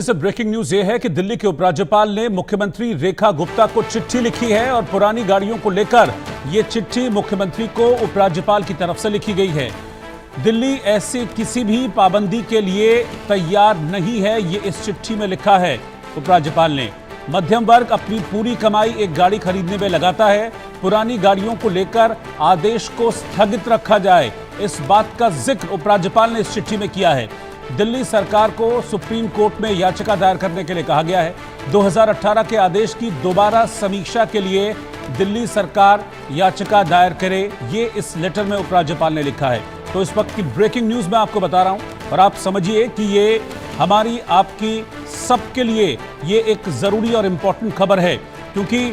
इस breaking news ये है कि दिल्ली के उपराज्यपाल ने मुख्यमंत्री रेखा गुप्ता को चिट्ठी लिखी है और पुरानी गाड़ियों को लेकर यह चिट्ठी मुख्यमंत्री को उपराज्यपाल की तरफ से लिखी गई है। दिल्ली ऐसी किसी भी पाबंदी के लिए तैयार नहीं है, ये इस चिट्ठी में लिखा है उपराज्यपाल ने। मध्यम वर्ग अपनी पूरी कमाई एक गाड़ी खरीदने में लगाता है, पुरानी गाड़ियों को लेकर आदेश को स्थगित रखा जाए, इस बात का जिक्र उपराज्यपाल ने इस चिट्ठी में किया है। दिल्ली सरकार को सुप्रीम कोर्ट में याचिका दायर करने के लिए कहा गया है। 2018 के आदेश की दोबारा समीक्षा के लिए दिल्ली सरकार याचिका दायर करे, ये इस लेटर में उपराज्यपाल ने लिखा है। तो इस वक्त की ब्रेकिंग न्यूज मैं आपको बता रहा हूं और आप समझिए कि ये हमारी आपकी सबके लिए ये एक जरूरी और इंपॉर्टेंट खबर है, क्योंकि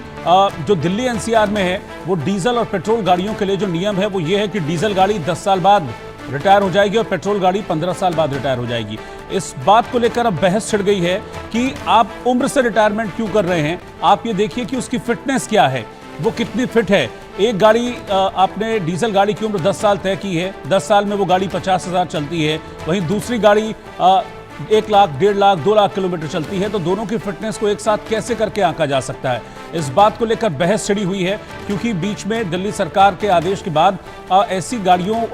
जो दिल्ली एनसीआर में है वो डीजल और पेट्रोल गाड़ियों के लिए जो नियम है वो ये है कि डीजल गाड़ी 10 साल बाद रिटायर हो जाएगी और पेट्रोल गाड़ी 15 साल बाद रिटायर हो जाएगी। इस बात को लेकर अब बहस छिड़ गई है कि आप उम्र से रिटायरमेंट क्यों कर रहे हैं। आप ये देखिए कि उसकी फिटनेस क्या है, वो कितनी फिट है। एक गाड़ी आपने डीजल गाड़ी की उम्र 10 साल तय की है, 10 साल में वो गाड़ी 50,000 चलती है, वहीं दूसरी गाड़ी 1 लाख, 1.5 लाख, 2 लाख किलोमीटर चलती है। तो दोनों की फिटनेस को एक साथ कैसे करके आंका जा सकता है, इस बात को लेकर बहस छिड़ी हुई है, क्योंकि बीच में दिल्ली सरकार के आदेश के बाद ऐसी गाड़ियों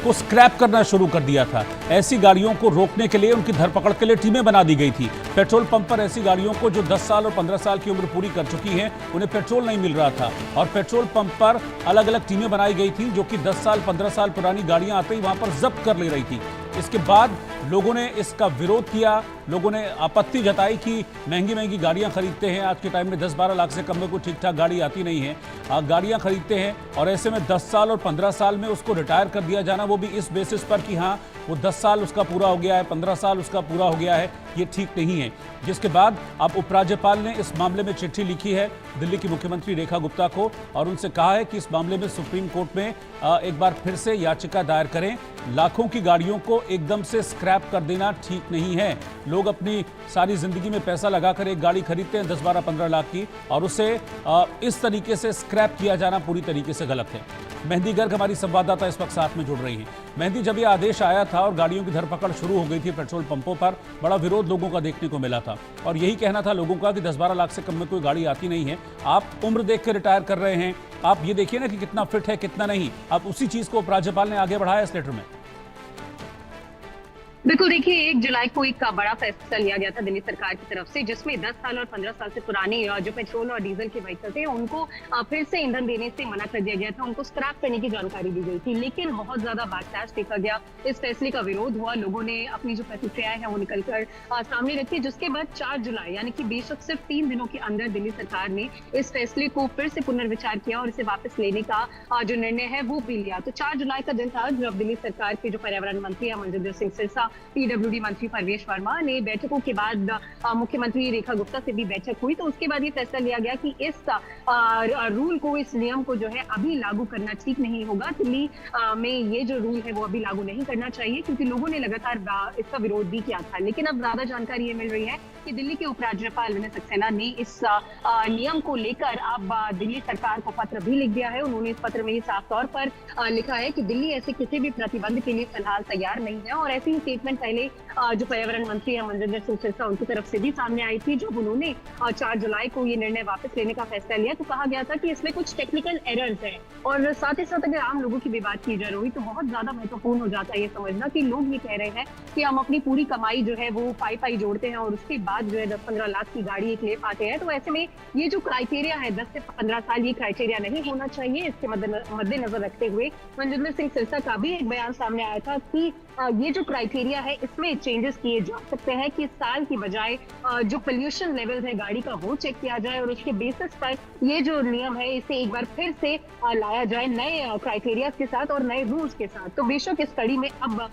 को स्क्रैप करना शुरू कर दिया था। ऐसी गाड़ियों को रोकने के लिए, उनकी धरपकड़ के लिए टीमें बना दी गई थी। पेट्रोल पंप पर ऐसी गाड़ियों को जो 10 साल और 15 साल की उम्र पूरी कर चुकी हैं, उन्हें पेट्रोल नहीं मिल रहा था और पेट्रोल पंप पर अलग अलग टीमें बनाई गई थी जो कि 10 साल 15 साल पुरानी गाड़ियां आते ही वहां पर जब्त कर ले रही थी। इसके बाद लोगों ने इसका विरोध किया, लोगों ने आपत्ति जताई कि महंगी महंगी गाड़ियां खरीदते हैं, आज के टाइम में 10-12 लाख से कम में कोई ठीक ठाक गाड़ी आती नहीं है, गाड़ियां खरीदते हैं और ऐसे में 10 साल और 15 साल में उसको रिटायर कर दिया जाना, वो भी इस बेसिस पर कि हाँ वो 10 साल उसका पूरा हो गया है, 15 साल उसका पूरा हो गया है, ये ठीक नहीं है। जिसके बाद अब उपराज्यपाल ने इस मामले में चिट्ठी लिखी है दिल्ली की मुख्यमंत्री रेखा गुप्ता को और उनसे कहा है कि इस मामले में सुप्रीम कोर्ट में एक बार फिर से याचिका दायर करें। लाखों की गाड़ियों को एकदम से स्क्रैप कर देना ठीक नहीं है। लोग अपनी सारी जिंदगी में पैसा लगाकर एक गाड़ी खरीदते हैं 10, 12, 15 लाख की, और उसे इस तरीके से स्क्रैप किया जाना पूरी तरीके से गलत है। मेहंदी गर्ग हमारी संवाददाता इस वक्त साथ में जुड़ रही हैं। मेहंदी, जब ये आदेश आया था और गाड़ियों की धरपकड़ शुरू हो गई थी पेट्रोल पंपों पर, बड़ा विरोध लोगों का देखने को मिला था और यही कहना था लोगों का कि 10-12 लाख से कम में कोई गाड़ी आती नहीं है। आप उम्र देख के रिटायर कर रहे हैं, आप ये देखिए ना कि कितना फिट है कितना नहीं। अब उसी चीज को उपराज्यपाल ने आगे बढ़ाया इस लेटर में। बिल्कुल, देखिए 1 जुलाई को एक बड़ा फैसला लिया गया था दिल्ली सरकार की तरफ से, जिसमें 10 साल और 15 साल से पुराने जो पेट्रोल और डीजल के व्हीकल थे उनको फिर से ईंधन देने से मना कर दिया गया था, उनको स्क्रैप करने की जानकारी दी गई थी। लेकिन बहुत ज्यादा बैकलैश देखा गया, इस फैसले का विरोध हुआ, लोगों ने अपनी जो प्रतिक्रियाएं हैं वो निकलकर सामने रखी, जिसके बाद 4 जुलाई यानी कि बेशक सिर्फ 3 दिनों के अंदर दिल्ली सरकार ने इस फैसले को फिर से पुनर्विचार किया और इसे वापस लेने का जो निर्णय है वो भी लिया। तो 4 जुलाई का दिन था जब दिल्ली सरकार के जो पर्यावरण मंत्री है मंजिंदर सिंह सिरसा, पीडब्ल्यूडी मंत्री परवेश वर्मा ने बैठकों के बाद मुख्यमंत्री रेखा गुप्ता से भी बैठक हुई, तो उसके बाद ये फैसला लिया गया कि इस रूल को, इस नियम को जो है अभी लागू करना ठीक नहीं होगा। दिल्ली में ये जो रूल है वो अभी लागू नहीं करना चाहिए, क्योंकि लोगों ने लगातार इसका विरोध भी किया था। लेकिन अब ज्यादा जानकारी ये मिल रही है कि दिल्ली के उपराज्यपाल विनय सक्सेना ने इस नियम को लेकर अब दिल्ली सरकार को पत्र भी लिख दिया है। उन्होंने इस पत्र में साफ तौर पर लिखा है कि दिल्ली ऐसे किसी भी प्रतिबंध के लिए फिलहाल तैयार नहीं है, और ऐसी ही स्टेटमेंट पहले जो पर्यावरण मंत्री है मंजिंदर सिंह सिरसा उनकी तरफ से भी सामने आई थी। जब उन्होंने 4 जुलाई को ये निर्णय वापस लेने का फैसला लिया तो कहा गया था कि इसमें कुछ टेक्निकल एरर्स हैं, और साथ ही साथ अगर आम लोगों की भी बात की जा रही तो बहुत ज्यादा महत्वपूर्ण हो जाता है ये समझना कि लोग ये कह रहे हैं कि हम अपनी पूरी कमाई जो है वो पाई जोड़ते हैं और उसके बाद जो है 10-15 लाख की गाड़ी एक ले पाते हैं। तो ऐसे में ये जो क्राइटेरिया है 10 से 15 साल, ये क्राइटेरिया नहीं होना चाहिए। इसके मद्देनजर रखते हुए मंजिंदर सिंह सिरसा का भी एक बयान सामने आया था कि ये जो क्राइटेरिया है इसमें चेंजेस किए जा सकते हैं कि साल की बजाय जो पोल्यूशन लेवल है गाड़ी का वो चेक किया जाए और उसके बेसिस पर ये जो नियम है इसे एक बार फिर से लाया जाए नए क्राइटेरिया के साथ और नए रूल्स के साथ। तो बेशक इस कड़ी में अब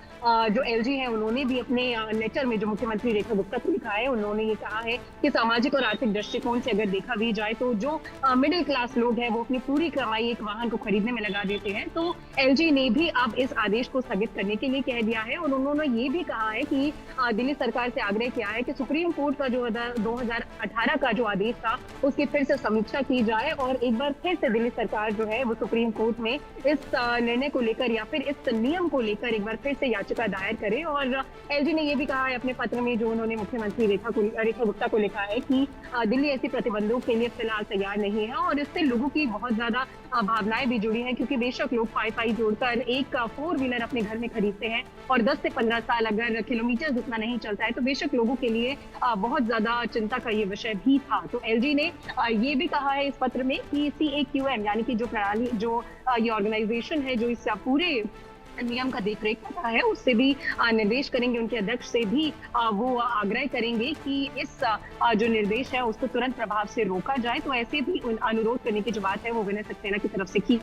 जो एलजी है उन्होंने भी अपने लेटर में जो मुख्यमंत्री रेखा गुप्ता को लिखा है, उन्होंने ये कहा है कि सामाजिक और आर्थिक दृष्टिकोण से अगर देखा भी जाए तो जो मिडिल क्लास लोग हैं वो अपनी पूरी कमाई एक वाहन को खरीदने में लगा देते हैं। तो एलजी ने भी अब इस आदेश को स्थगित करने के लिए कह दिया है और उन्होंने ये भी कहा है कि दिल्ली सरकार से आग्रह किया है कि सुप्रीम कोर्ट का जो 2018 का जो आदेश था उसकी फिर से समीक्षा की जाए और एक बार फिर से दिल्ली सरकार जो है वो सुप्रीम कोर्ट में इस निर्णय को लेकर या फिर इस नियम को लेकर एक बार फिर से याचिका दायर करे। और एलजी ने ये भी कहा है अपने पत्र में, जो उन्होंने मुख्यमंत्री रेखा गुप्ता को लिखा है, कि दिल्ली ऐसी प्रतिबंधों के लिए फिलहाल तैयार नहीं है और इससे लोगों की बहुत ज्यादा भावनाएं भी जुड़ी हैं, क्योंकि बेशक लोग पाई जोड़कर एक 4 व्हीलर अपने घर में खरीदते हैं और 10 से 15 साल अगर किलोमीटर उतना नहीं चलता है तो बेशक लोगों के लिए बहुत ज्यादा चिंता का ये विषय भी था। तो एलजी ने ये भी कहा है इस पत्र में कि CAQM यानी कि जो प्रणाली, जो ये ऑर्गेनाइजेशन है जो इस पूरे नियम का देखरेख करता है, उससे भी निर्देश करेंगे, उनके अध्यक्ष से भी वो आग्रह करेंगे कि इस जो निर्देश है उसको तुरंत प्रभाव से रोका जाए। तो ऐसे भी अनुरोध करने की जो बात है वो विनय सक्सेना की तरफ से की।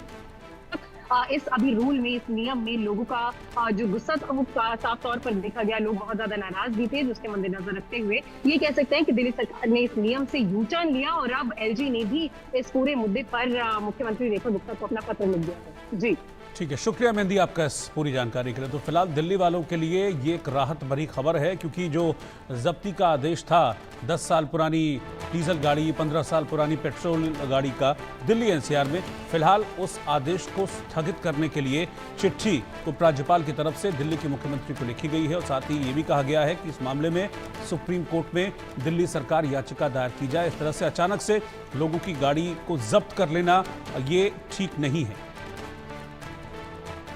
इस अभी रूल में, इस नियम में लोगों का जो गुस्सा था वो साफ तौर पर देखा गया। लोग बहुत ज्यादा नाराज भी थे, जिसके मद्देनजर रखते हुए ये कह सकते हैं कि दिल्ली सरकार ने इस नियम से यू टर्न लिया और अब एलजी ने भी इस पूरे मुद्दे पर मुख्यमंत्री रेखा गुप्ता को अपना पत्र लिख दिया है। जी ठीक है, शुक्रिया मेहंदी आपका इस पूरी जानकारी के लिए। तो फिलहाल दिल्ली वालों के लिए ये एक राहत भरी खबर है, क्योंकि जो जब्ती का आदेश था 10 साल पुरानी डीजल गाड़ी, 15 साल पुरानी पेट्रोल गाड़ी का दिल्ली एनसीआर में, फिलहाल उस आदेश को स्थगित करने के लिए चिट्ठी उपराज्यपाल की तरफ से दिल्ली के मुख्यमंत्री को लिखी गई है और साथ ही ये भी कहा गया है कि इस मामले में सुप्रीम कोर्ट में दिल्ली सरकार याचिका दायर की जाए। इस तरह से अचानक से लोगों की गाड़ी को जब्त कर लेना ये ठीक नहीं है।